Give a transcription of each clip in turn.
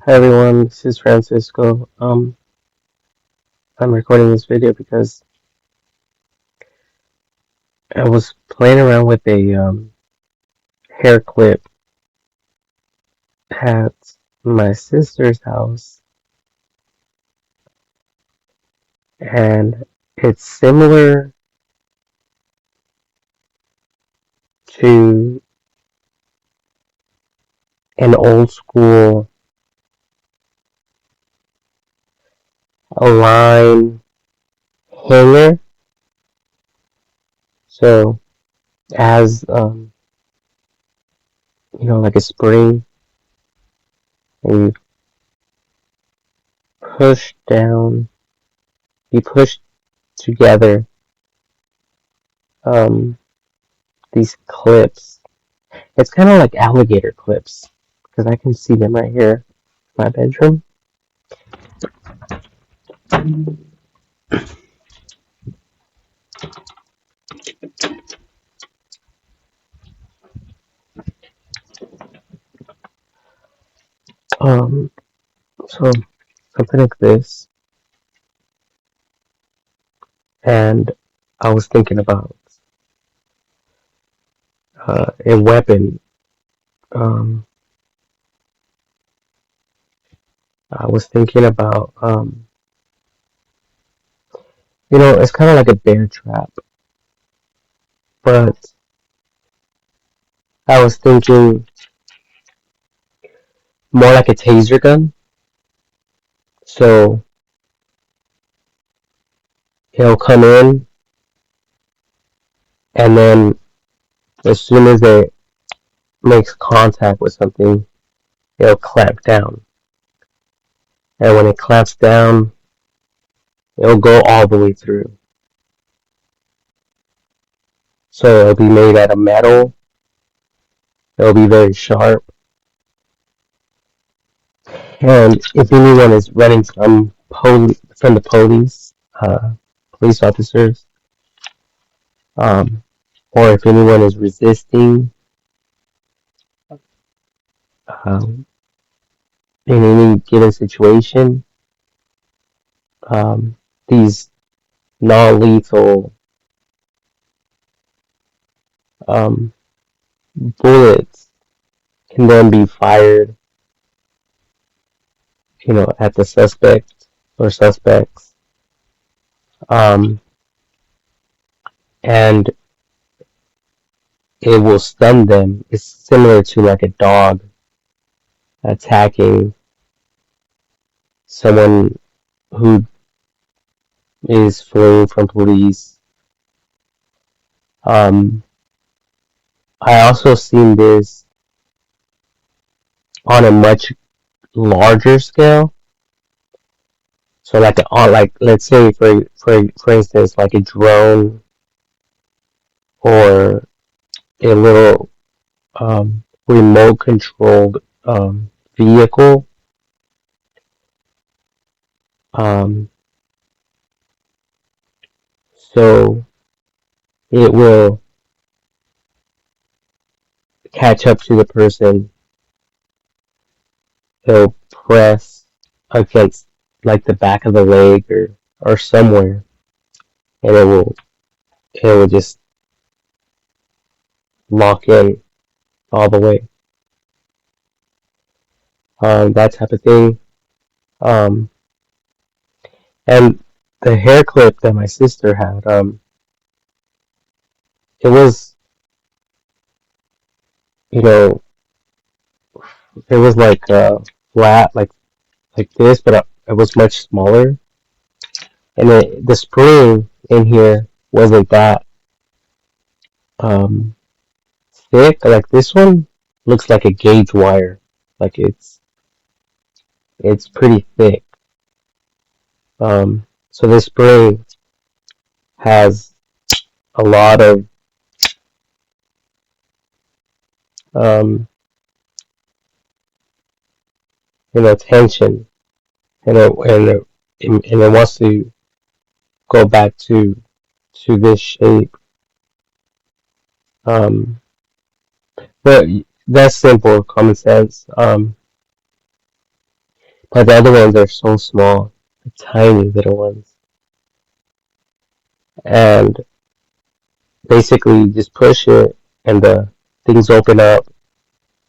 Hi everyone, this is Francisco. I'm recording this video because I was playing around with a hair clip at my sister's house, and it's similar to an old school line hanger. So it has like a spring, and push down, you push together um these clips. It's kind of like alligator clips because I can see them right here in my bedroom. Um, so something like this, and I was thinking about a weapon. Um, I was thinking about it's kind of like a bear trap, but I was thinking more like a taser gun. So it'll come in, and then as soon as it makes contact with something, it'll clamp down. And when it clamps down, it'll go all the way through. So it'll be made out of metal. It'll be very sharp. And if anyone is running from the police officers, um, or if anyone is resisting um, in any given situation, um, these non-lethal um, bullets can then be fired, at the suspect or suspects, um, and it will stun them. It's similar to like a dog attacking someone who is fleeing from police. Um, I also seen this on a much larger scale. So like let's say for instance like a drone or a little remote controlled vehicle. Um, so it will catch up to the person. It'll press against like the back of the leg or somewhere, and it will just lock in all the way. That type of thing. Um, and the hair clip that my sister had, it was, you know, it was like flat, like this, but it was much smaller. And the spring in here wasn't that um, thick. Like this one looks like a gauge wire. Like it's pretty thick. So this spring has a lot of um, tension, and it wants to go back to this shape. Um, but that's simple, common sense. but the other ones are so small, the tiny little ones, and basically you just push it, and the things open up,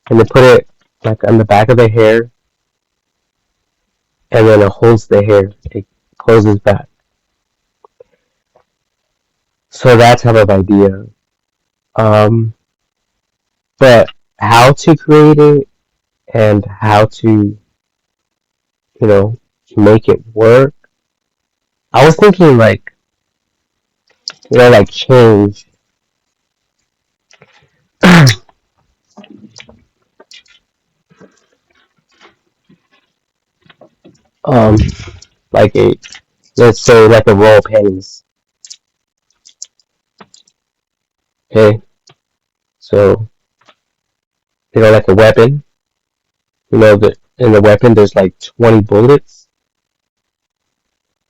and they put it like on the back of the hair, and then it holds the hair. It closes back. So that type of idea. Um, but how to create it and how to, know, make it work. I was thinking like, like change, um, like let's say like a roll of pennies. Okay, so like a weapon. That in the weapon there's like 20 bullets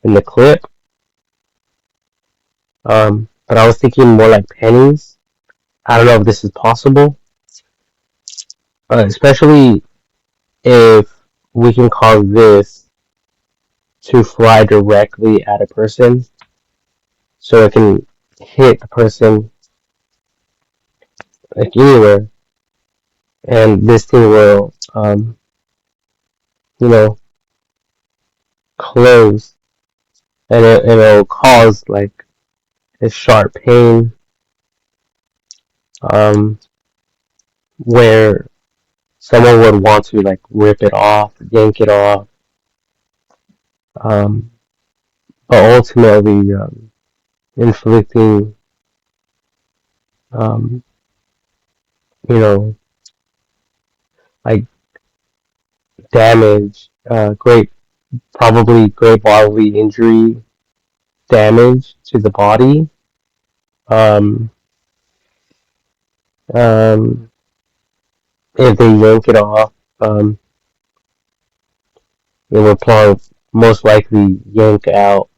in the clip. But I was thinking more like pennies. I don't know if this is possible, especially if we can cause this to fly directly at a person, so it can hit the person like anywhere, and this thing will, you know, close, and it'll cause like a sharp pain, um, where someone would want to like rip it off, yank it off, um, but ultimately inflicting, um, you know, like damage, probably great bodily injury, damage to the body. Um, um, if they yank it off, it will probably most likely yank out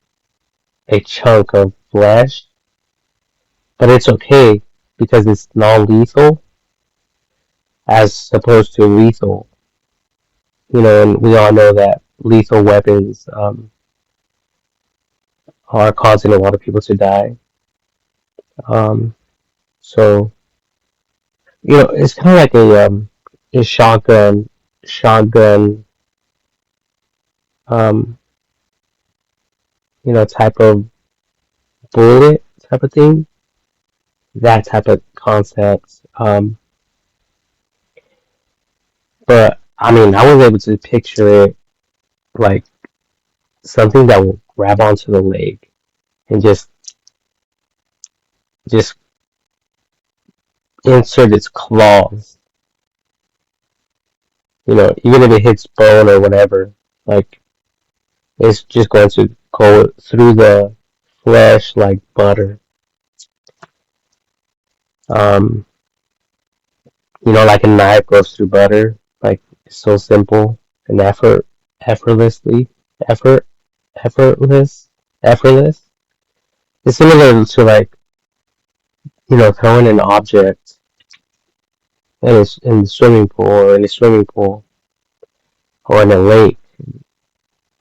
a chunk of flesh, but it's okay because it's non-lethal as opposed to lethal. And we all know that lethal weapons are causing a lot of people to die. Um, so it's kind of like a shotgun, um, type of bullet type of thing, that type of concept. But I mean, I was able to picture it like something that will grab onto the leg and just insert its claws. Even if it hits bone or whatever, like it's just going to go through the flesh like butter. Um, like a knife goes through butter. Like it's so simple and effortlessly, effort, effortless. It's similar to like throwing an object in the swimming pool or in a swimming pool or in a lake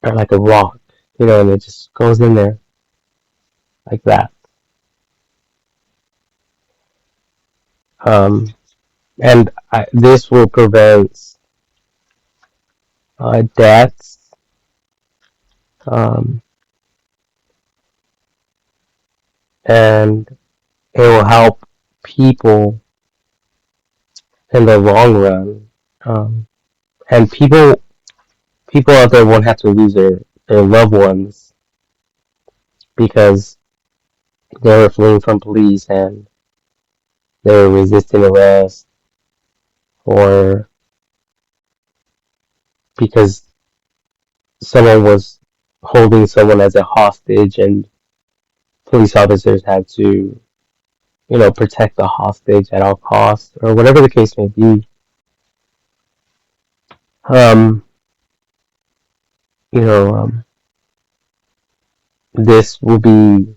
or like a rock, and it just goes in there like that. Um, and this will prevent deaths, um, and it will help people in the long run. And people out there won't have to lose their loved ones because they were fleeing from police and they were resisting arrest, or because someone was holding someone as a hostage and police officers had to, protect the hostage at all costs, or whatever the case may be. Um, you know, um, this will be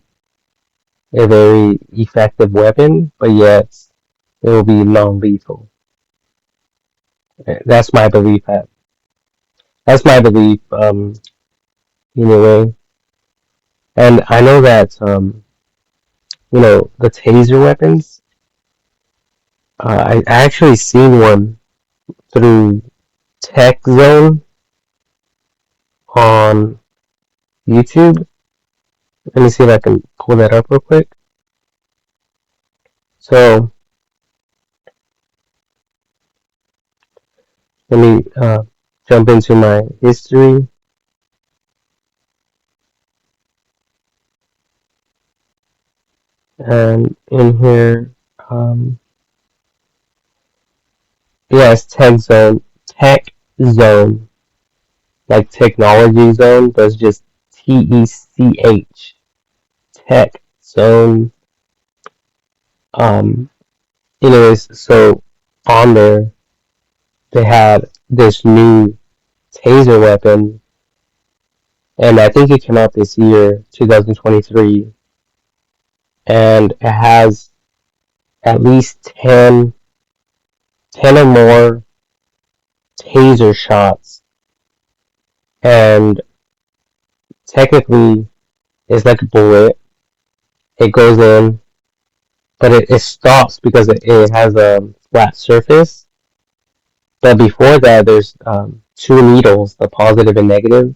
a very effective weapon, but yet it will be non-lethal. That's my belief. That's my belief. Anyway, and I know that the taser weapons. I actually seen one through Tech Zone on YouTube. Let me see if I can pull that up real quick. So let me jump into my history. And in here, it's Tech Zone, like technology zone, but it's just TECH, Tech Zone. Um, Anyways, so on there, they had this new taser weapon, and I think it came out this year, 2023, and it has at least 10 or more taser shots, and technically it's like a bullet. It goes in, but it stops because it has a flat surface. But before that, there's two needles, the positive and negative,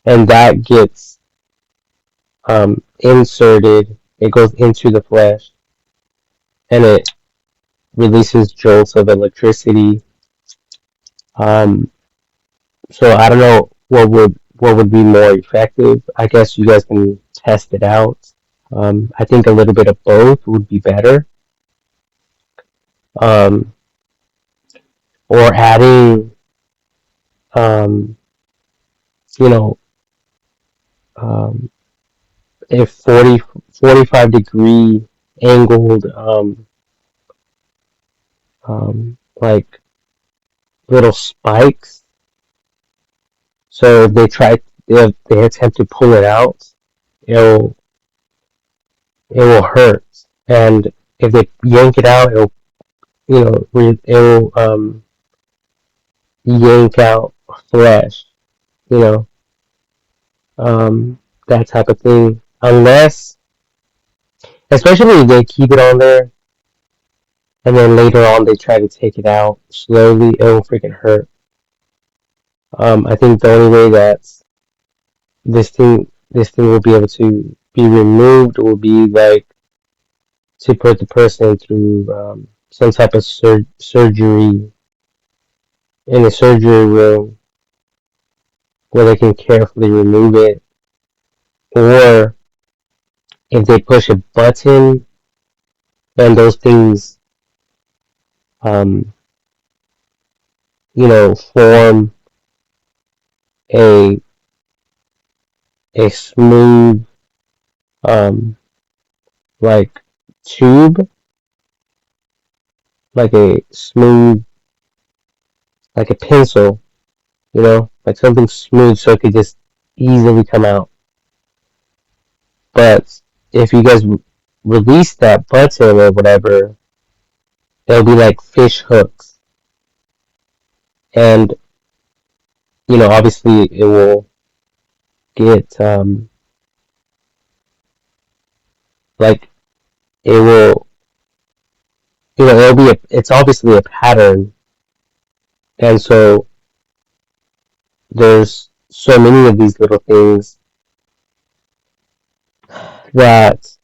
and that gets inserted. It goes into the flesh, and it releases jolts of electricity. Um, so I don't know what would be more effective. I guess you guys can test it out. I think a little bit of both would be better. Um, or adding, um, you know, um, a 45 degree angled, like little spikes. So if they attempt to pull it out, it'll, it will hurt. And if they yank it out, it'll, yank out flesh, you know, that type of thing. Unless, especially if they keep it on there and then later on they try to take it out slowly, it'll freaking hurt. I think the only way that this thing will be able to be removed will be like to put the person through some type of surgery in a surgery room where they can carefully remove it, or if they push a button and those things, um, form a smooth, um, like tube, like a smooth, like a pencil, like something smooth so it could just easily come out. But if you guys release that button or whatever, it'll be like fish hooks, and obviously it will get like it will, it's obviously a pattern, and so there's so many of these little things that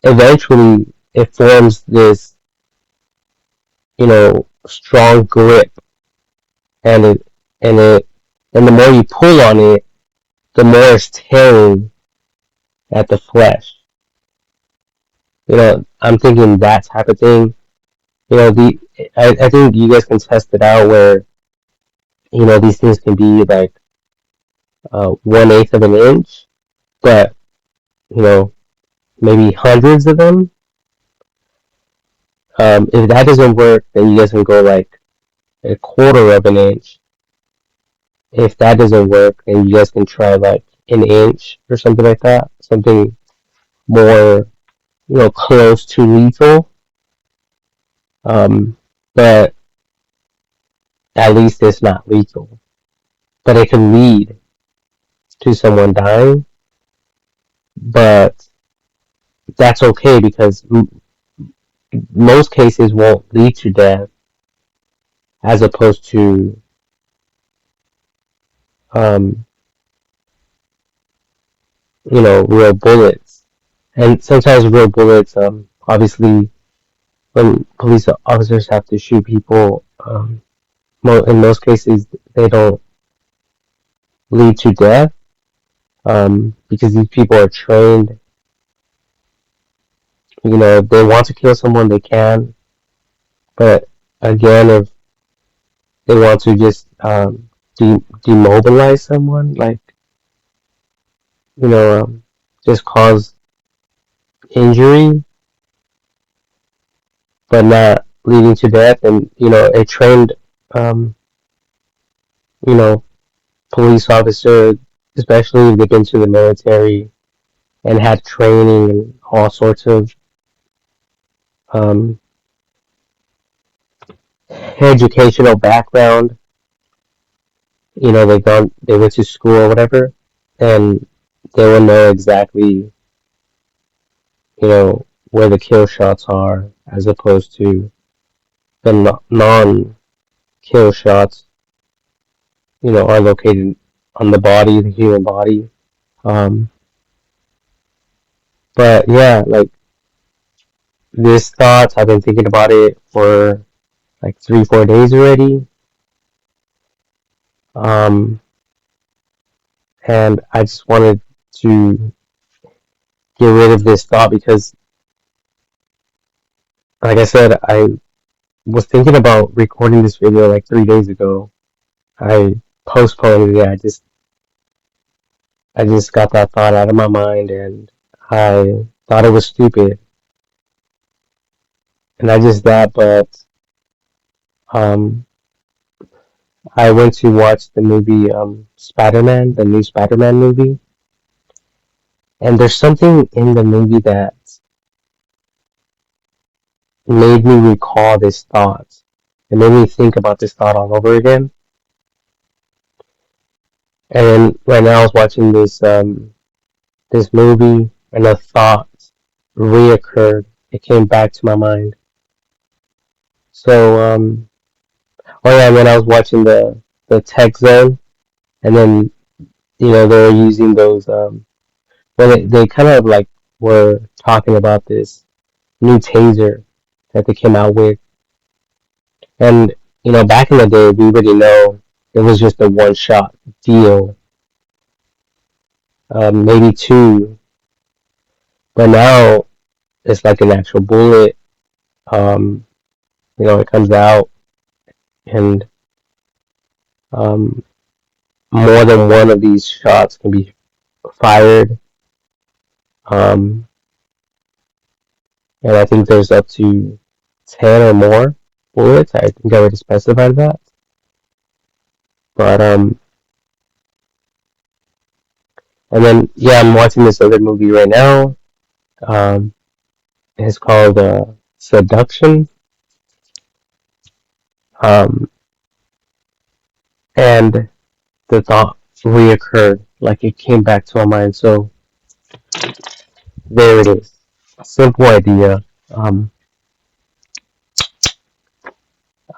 eventually it forms this, strong grip, and and the more you pull on it, the more it's tearing at the flesh. I'm thinking that type of thing. I think you guys can test it out where, these things can be like 1/8 of an inch, but, you know, maybe hundreds of them. If that doesn't work, then you guys can go like a quarter of an inch. If that doesn't work, then you guys can try like an inch or something like that. Something more, close to lethal. But at least it's not lethal. but it can lead to someone dying. But that's okay because most cases won't lead to death, as opposed to um, real bullets. And sometimes real bullets, obviously, when police officers have to shoot people, in most cases they don't lead to death, because these people are trained. If they want to kill someone, they can. But again, if they want to just demobilize someone, like you know, just cause injury, but not leading to death, and a trained, um, you know, police officer, especially if they've been to the military and had training and all sorts of um, educational background. They went to school or whatever, and they will know exactly, where the kill shots are, as opposed to the non-kill shots, are located on the body, the human body. Um, but yeah, like this thoughts, I've been thinking about it for like 3, 4 days already. Um, and I just wanted to get rid of this thought because, like I said, I was thinking about recording this video like 3 days ago. I postponed it. I just got that thought out of my mind, and I thought it was stupid. And not just that, but um, I went to watch the movie Spider-Man, the new Spider-Man movie, and there's something in the movie that made me recall this thought. It made me think about this thought all over again. And right now I was watching this movie, and a thought reoccurred. It came back to my mind. So oh yeah, when I was watching the Tech Zone, and then they were using those well, they kind of like were talking about this new taser that they came out with. And back in the day, we already know it was just a one shot deal, maybe two, but now it's like an actual bullet. Um, it comes out, and um, more than one of these shots can be fired. Um, and I think there's up to 10 or more bullets. I think I already specified that. But and then yeah, I'm watching this other movie right now. Um, it's called Seduction. Um, and the thought reoccurred, like it came back to my mind. So there it is. A simple idea. Um,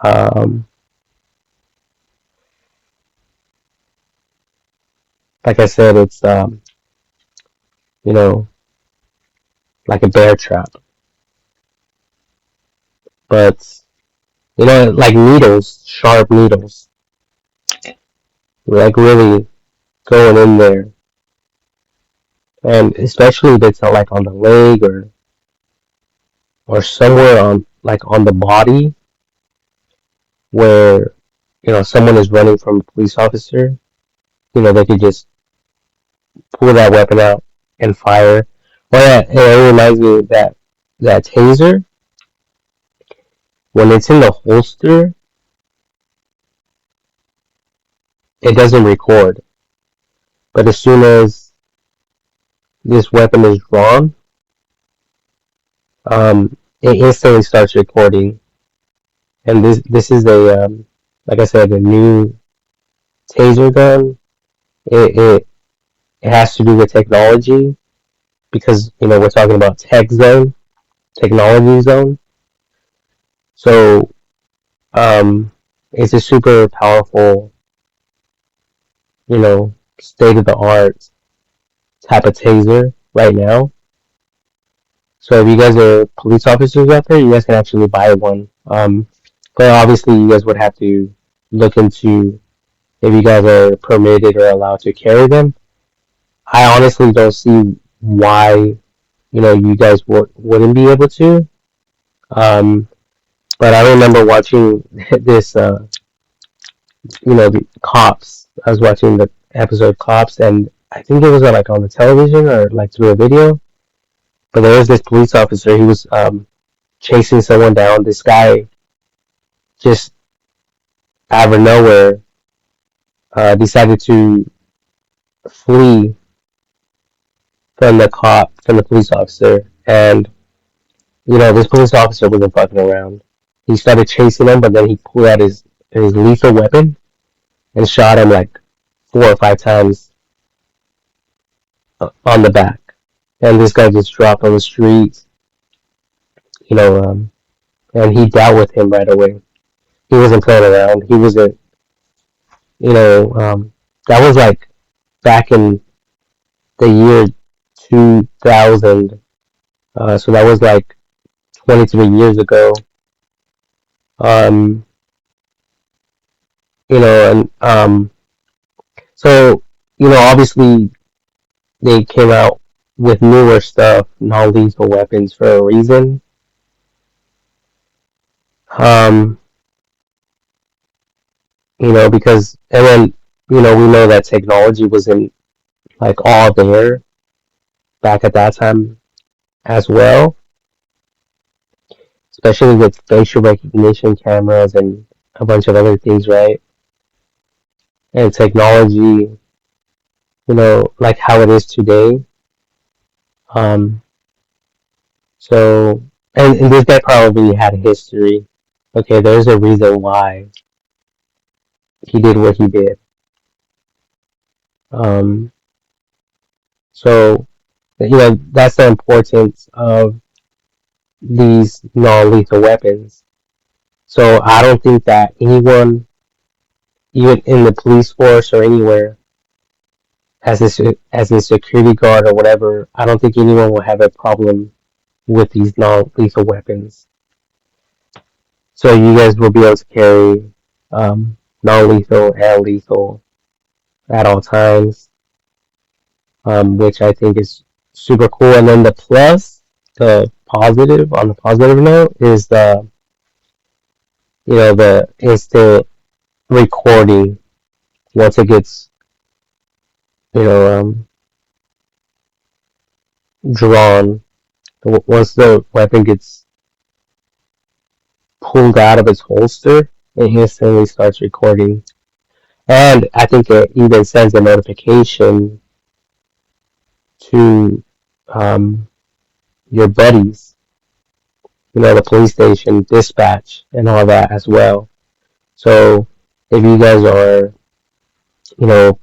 um, like I said, it's you know, like a bear trap, but like needles, sharp needles, like really going in there, and especially if it's like on the leg or somewhere on the body where someone is running from a police officer. They could just pull that weapon out and fire. Oh yeah, it reminds me of that taser, when it's in the holster, it doesn't record. But as soon as this weapon is drawn, it instantly starts recording. And this is like I said, a new taser gun, it, it, it has to do with technology because, we're talking about tech zone, technology zone. So, it's a super powerful, state of the art type of taser right now. So if you guys are police officers out there, you guys can actually buy one. But obviously, you guys would have to look into if you guys are permitted or allowed to carry them. I honestly don't see why you guys wouldn't be able to. Um, but I remember watching this, the Cops. I was watching the episode Cops, and I think it was like on the television or like through a video. But there was this police officer. He was chasing someone down. This guy just out of nowhere decided to flee from the police officer, and this police officer wasn't fucking around. He started chasing him, but then he pulled out his lethal weapon and shot him like 4 or 5 times on the back. And this guy just dropped on the street, you know, um, and he dealt with him right away. He wasn't playing around. He wasn't, you know, that was like back in the year 2000. So that was like 23 years ago. Um, and so obviously they came out with newer stuff, non-lethal weapons for a reason. Um, because and then we know that technology wasn't like all there back at that time as well, especially with facial recognition cameras and a bunch of other things, right? And technology, like how it is today. Um, so, and this guy probably had a history. Okay, there's a reason why he did what he did. Um, so, that's the importance of these non-lethal weapons. So I don't think that anyone, even in the police force or anywhere, as a security guard or whatever, I don't think anyone will have a problem with these non-lethal weapons. So you guys will be able to carry non-lethal and lethal at all times, which I think is super cool. And then the positive, on the positive note, is the instant recording once it gets, you know, drawn. Once the weapon gets pulled out of its holster, it instantly starts recording. And I think it even sends a notification to your buddies, the police station, dispatch, and all that as well. So if you guys are, you know,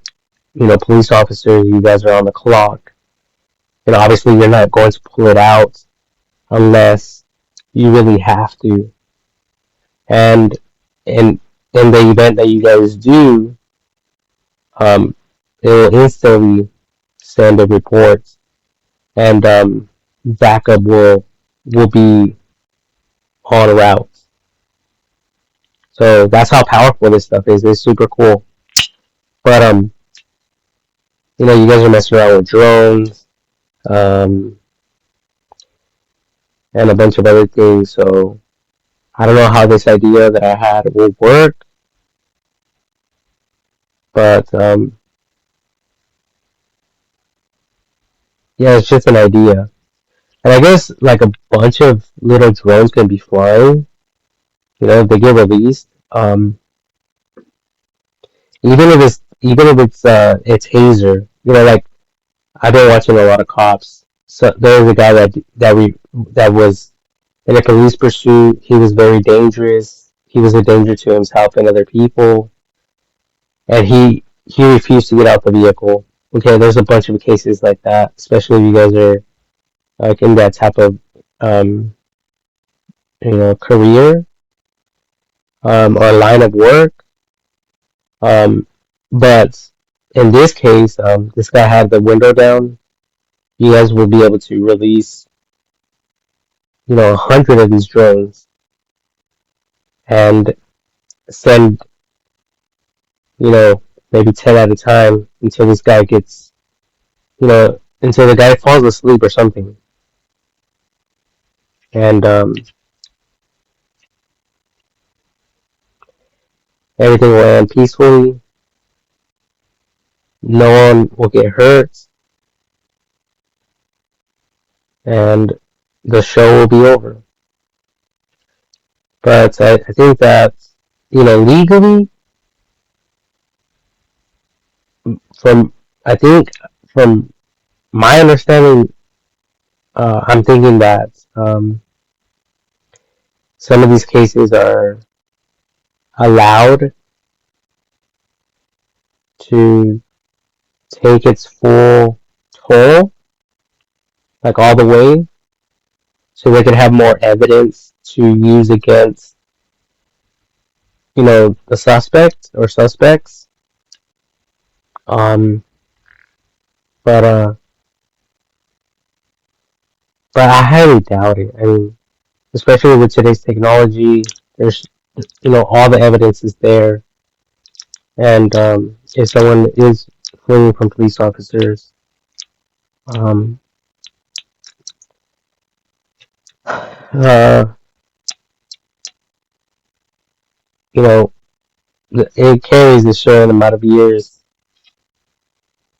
police officers, you guys are on the clock, obviously you're not going to pull it out unless you really have to. And in the event that you guys do, it will instantly send a report, and backup will be en route. So that's how powerful this stuff is. It's super cool. But you guys are messing around with drones, and a bunch of other things. So I don't know how this idea that I had will work, but yeah, it's just an idea. And I guess like a bunch of little drones can be flying. If they get released. Even if it's a taser. Like I've been watching a lot of cops. So there was a guy that was in a police pursuit. He was very dangerous. He was a danger to himself and other people. and he refused to get out the vehicle. Okay, there's a bunch of cases like that, especially if you guys are like in that type of um, career or line of work. Um, but in this case, this guy had the window down. You guys will be able to release 100 of these drones and send you know maybe 10 at a time until this guy gets until the guy falls asleep or something. And everything will end peacefully. No one will get hurt, and the show will be over. But I think that legally, from I think from my understanding, I'm thinking that some of these cases are allowed to take its full toll, like all the way, so they can have more evidence to use against the suspect or suspects. Um, but but I highly doubt it. I mean, especially with today's technology, there's all the evidence is there, and if someone is fleeing from police officers, um, uh, you know, it carries a certain amount of years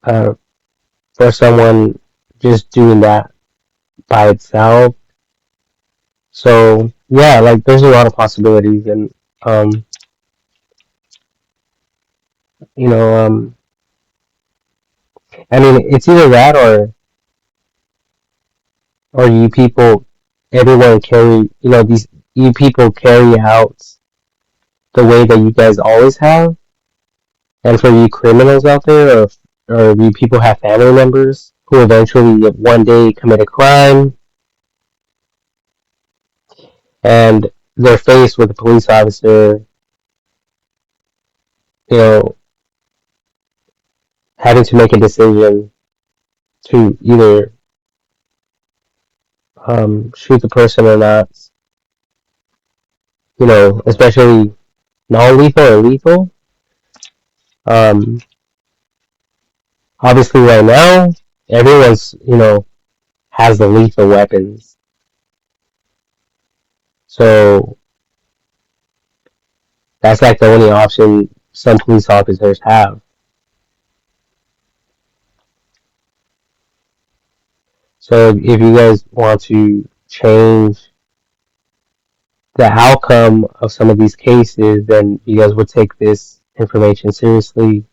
uh, for someone just doing that by itself. So yeah, like there's a lot of possibilities, and um, you know, I mean, it's either that or you people, everyone carry, these you people carry out the way that you guys always have, and for you criminals out there, or you people have family members who eventually one day commit a crime, and they're faced with a police officer, you know, having to make a decision to either shoot the person or not, especially non-lethal or lethal. Um, Obviously, right now, everyone's, has the lethal weapons. So that's like the only option some police officers have. So if you guys want to change the outcome of some of these cases, then you guys would take this information seriously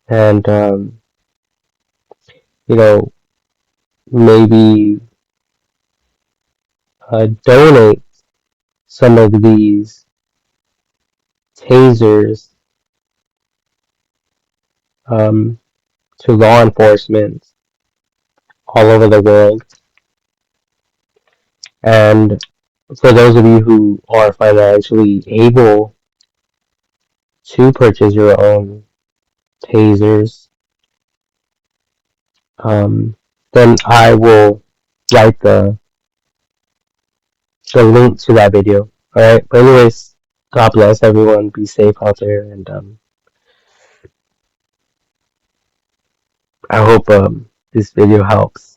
and, you know, maybe donate some of these tasers um, to law enforcement all over the world. And for those of you who are financially able to purchase your own tasers, then I will write the link to that video. Alright, but anyways, God bless everyone. Be safe out there, and I hope this video helps.